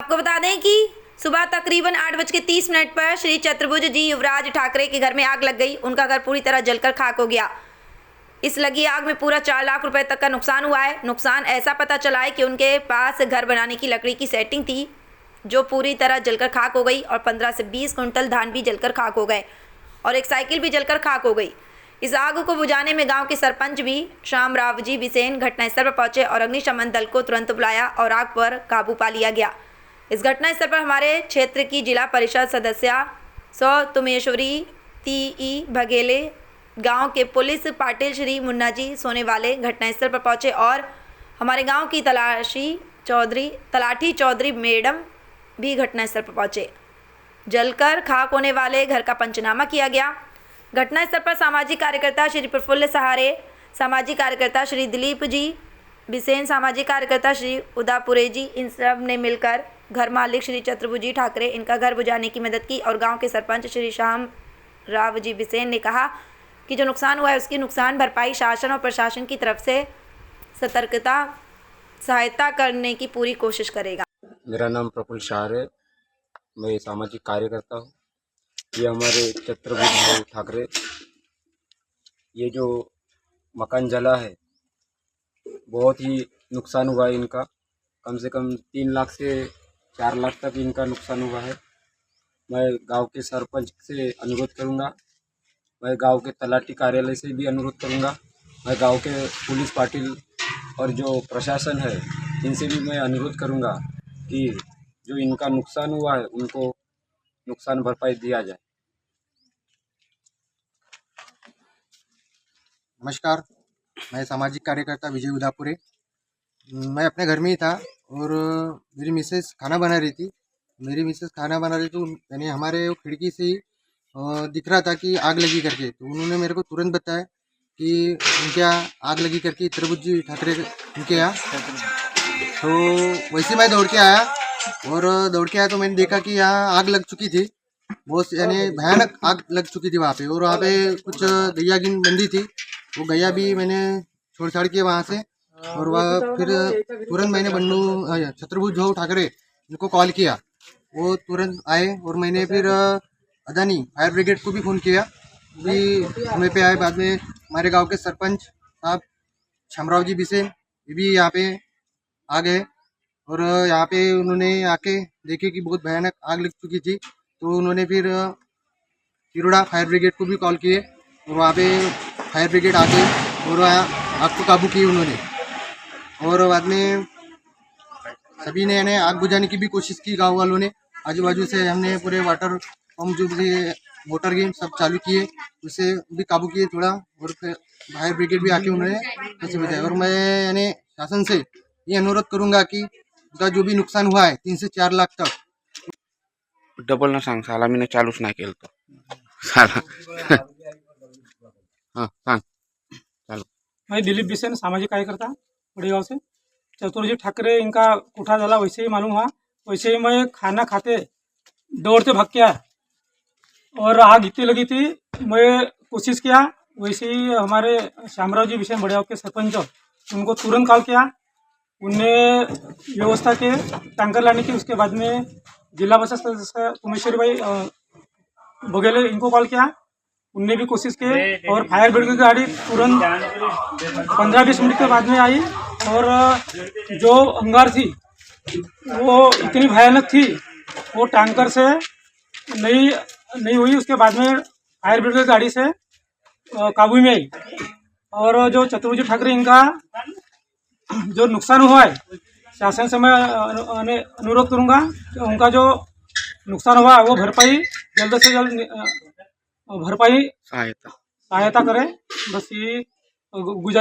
आपको बता दें कि सुबह तकरीबन 8:30 पर श्री चतुर्भुज जी युवराज ठाकरे के घर में आग लग गई। उनका घर पूरी तरह जलकर खाक हो गया। इस लगी आग में पूरा 4 लाख रुपए तक का नुकसान हुआ है। नुकसान ऐसा पता चला है कि उनके पास घर बनाने की लकड़ी की सेटिंग थी जो पूरी तरह जलकर खाक हो गई और 15 से 20 कुंटल धान भी जलकर खाक हो गए और एक साइकिल भी जलकर खाक हो गई। इस आग को बुझाने में गांव के सरपंच भी शामराव जी बिसेन घटनास्थल पर पहुंचे और अग्निशमन दल को तुरंत बुलाया और आग पर काबू पा लिया गया। इस घटनास्थल पर हमारे क्षेत्र की जिला परिषद सदस्या तुमेश्वरी टी बघेले, गांव के पुलिस पाटिल श्री मुन्ना जी सोनेवाले घटनास्थल पर पहुंचे और हमारे गांव की तलाठी चौधरी मैडम भी घटनास्थल पर पहुंचे। जलकर खाक होने वाले घर का पंचनामा किया गया। घटनास्थल पर सामाजिक कार्यकर्ता श्री प्रफुल्ल सहारे, सामाजिक कार्यकर्ता श्री दिलीप जी बिसेन, सामाजिक कार्यकर्ता श्री उदापुरे जी, इन सब ने मिलकर घर मालिक श्री चतुर्भुज जी ठाकरे इनका घर बुझाने की मदद की। और गांव के सरपंच श्री श्याम राव जी बिसेन ने कहा कि जो नुकसान हुआ है उसकी नुकसान भरपाई शासन और प्रशासन की तरफ से सहायता करने की पूरी कोशिश करेगा। मेरा नाम प्रफुल्ल सहारे, मैं सामाजिक कार्यकर्ता हूँ। ये हमारे चतुर्भुज ठाकरे, ये जो मकान जला है बहुत ही नुकसान हुआ है इनका। कम से कम 3 लाख से 4 लाख तक इनका नुकसान हुआ है। मैं गांव के सरपंच से अनुरोध करूंगा, मैं गांव के तलाठी कार्यालय से भी अनुरोध करूंगा, मैं गांव के पुलिस पाटिल और जो प्रशासन है इनसे भी मैं अनुरोध करूंगा कि जो इनका नुकसान हुआ है उनको नुकसान भरपाई दिया जाए। नमस्कार, मैं सामाजिक कार्यकर्ता विजय उदापुरे। मैं अपने घर में ही था और मेरी मिसेस खाना बना रही थी। तो मैंने हमारे खिड़की से ही दिख रहा था कि आग लगी करके, तो उन्होंने मेरे को तुरंत बताया कि उनके यहाँ आग लगी करके चतुर्भुज जी ठाकरे उनके यहाँ। तो वैसे मैं दौड़ के आया तो मैंने देखा कि यहाँ आग लग चुकी थी, बहुत यानी भयानक आग लग चुकी थी वहाँ पे। और वहाँ पे कुछ गैया गिन बंदी थी, वो गैया भी मैंने छोड़ छाड़ के वहाँ से। और वह फिर तुरंत मैंने बन्नू चतुर्भुज ठाकरे इनको कॉल किया, वो तुरंत आए। और मैंने फिर अदानी फायर ब्रिगेड को भी फ़ोन किया, भी समय पे आए। बाद में हमारे गांव के सरपंच साहब शामराव जी बिसेन ये भी यहाँ पे आ गए और यहाँ पे उन्होंने आके देखे कि बहुत भयानक आग लग चुकी थी। तो उन्होंने फिर किरोड़ा फायर ब्रिगेड को भी कॉल किए और वहाँ पे फायर ब्रिगेड आके और आग को काबू किए उन्होंने। और बाद में सभी ने आग बुझाने की भी कोशिश की, गांव वालों ने आजू बाजू से हमने पूरे वाटर पंप जो भी मोटर गेम सब चालू किए, उसे भी काबू किए थोड़ा। और फिर फायर ब्रिगेड भी आके उन्होंने कैसे बुझाया। और मैं यानी शासन से ये अनुरोध करूंगा कि उनका जो भी नुकसान हुआ है 3 से 4 लाख तक डबल ना सांग, साला मी चालूच नाही केलं तो साला हाँ सांग चालू। मैं दिलीप बिसेन, सामाजिक कार्यकर्ता बड़ेगांव से। चतुर्भुज ठाकरे इनका कोठा जला वैसे ही मालूम हुआ। वैसे ही मैं खाना खाते दौड़ते भाग के आया और आग इतनी लगी थी, मैं कोशिश किया। वैसे ही हमारे शामराव जी बिसेन बड़ेगांव के सरपंच, उनको तुरंत कॉल किया। उनने व्यवस्था के टैंकर लाने की। उसके बाद में जिला परिषद सदस्य तुमेश्वरी बघेले इनको कॉल किया, उनने भी कोशिश की। और फायर ब्रिगेड की गाड़ी तुरंत 15-20 मिनट के बाद में आई। और जो अंगार थी वो इतनी भयानक थी, वो टैंकर से नहीं हुई। उसके बाद में फायर ब्रिगेड की गाड़ी से काबू में आई। और जो चतुर्भुज ठाकरे इनका जो नुकसान हुआ है, शासन से मैं अनुरोध करूंगा कि उनका जो नुकसान हुआ है वो भरपाई जल्द से जल्द भरपाई सहायता करें। बस ये गुजारिश।